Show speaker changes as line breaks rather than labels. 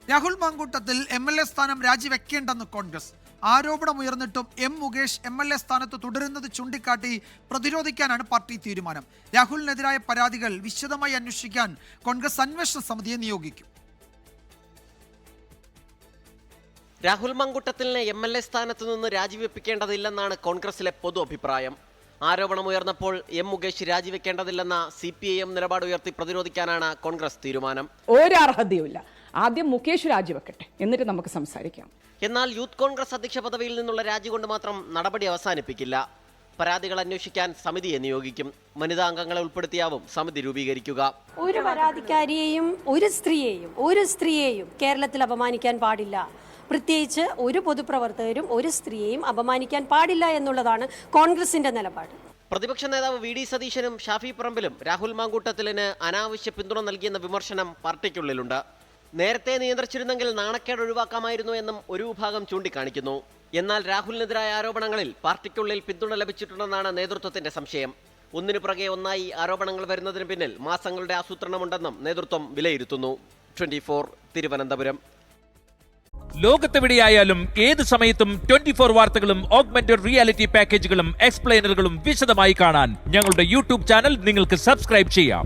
Rahul Mamkootathil MLA സ്ഥാനം രാജിവെക്കേണ്ടെന്ന് Congress. ആരോപണമുയർന്നിട്ടും Mukesh MLA സ്ഥാനത്ത് തുടരുന്നത് ചൂണ്ടിക്കാട്ടി പ്രതിരോധിക്കാനാണ് പാർട്ടി തീരുമാനം. രാഹുലിനെതിരായ പരാതികൾ വിശദമായി അന്വേഷിക്കാൻ കോൺഗ്രസ് അന്വേഷണ സമിതിയെ നിയോഗിക്കും.
രാഹുൽ മാങ്കൂട്ടത്തിലിനെ MLA സ്ഥാനത്ത് നിന്ന് രാജിവെപ്പിക്കേണ്ടതില്ലെന്നാണ് കോൺഗ്രസിലെ പൊതു അഭിപ്രായം. ആരോപണമുയർന്നപ്പോൾ മുകേഷ് രാജിവെക്കേണ്ടതില്ലെന്ന CPIM നിലപാട് ഉയർത്തി പ്രതിരോധിക്കാനാണ് കോൺഗ്രസ് തീരുമാനം.
ഒരർഹതയുമില്ല. ആദ്യം മുകേഷ് രാജിവെക്കട്ടെ, എന്നിട്ട് നമുക്ക് സംസാരിക്കാം.
എന്നാൽ യൂത്ത് കോൺഗ്രസ് അധ്യക്ഷ പദവിയിൽ നിന്നുള്ള രാജി കൊണ്ട് മാത്രം നടപടി അവസാനിപ്പിക്കില്ല. പരാതികൾ അന്വേഷിക്കാൻ സമിതിയെ നിയോഗിക്കും. വനിതാ അംഗങ്ങളെ ഉൾപ്പെടുത്തിയാവും സമിതി രൂപീകരിക്കുക.
ഒരു പരാതിക്കാരിയെയും ഒരു സ്ത്രീയെയും കേരളത്തിൽ അപമാനിക്കാൻ പാടില്ല. പ്രത്യേകിച്ച് ഒരു പൊതുപ്രവർത്തകരും ഒരു സ്ത്രീയെയും അപമാനിക്കാൻ പാടില്ല എന്നുള്ളതാണ് കോൺഗ്രസിന്റെ നിലപാട്.
പ്രതിപക്ഷ നേതാവ് VD സതീശനും ഷാഫി പറമ്പിലും രാഹുൽ മാങ്കൂട്ടത്തിലിന് അനാവശ്യ പിന്തുണ നൽകിയെന്ന വിമർശനം പാർട്ടിക്കുള്ളിലുണ്ട്. നേരത്തെ നിയന്ത്രിച്ചിരുന്നെങ്കിൽ നാണക്കേട് ഒഴിവാക്കാമായിരുന്നു എന്നും ഒരു വിഭാഗം ചൂണ്ടിക്കാണിക്കുന്നു. എന്നാൽ രാഹുലിനെതിരായ ആരോപണങ്ങളിൽ പാർട്ടിക്കുള്ളിൽ പിന്തുണ ലഭിച്ചിട്ടുണ്ടെന്നാണ് നേതൃത്വത്തിന്റെ സംശയം. ഒന്നിനു പുറകെ ഒന്നായി ആരോപണങ്ങൾ വരുന്നതിന് പിന്നിൽ മാസങ്ങളുടെ ആസൂത്രണമുണ്ടെന്നും നേതൃത്വം വിലയിരുത്തുന്നു. 24 തിരുവനന്തപുരം.
ലോകത്തെവിടെയായാലും ഏത് സമയത്തും 24 വാർത്തകളും ഓഗ്മെന്റഡ് റിയാലിറ്റി പാക്കേജുകളും എക്സ്പ്ലെയിനറുകളും വിശദമായി കാണാൻ ഞങ്ങളുടെ YouTube ചാനൽ നിങ്ങൾക്ക് സബ്സ്ക്രൈബ് ചെയ്യാം.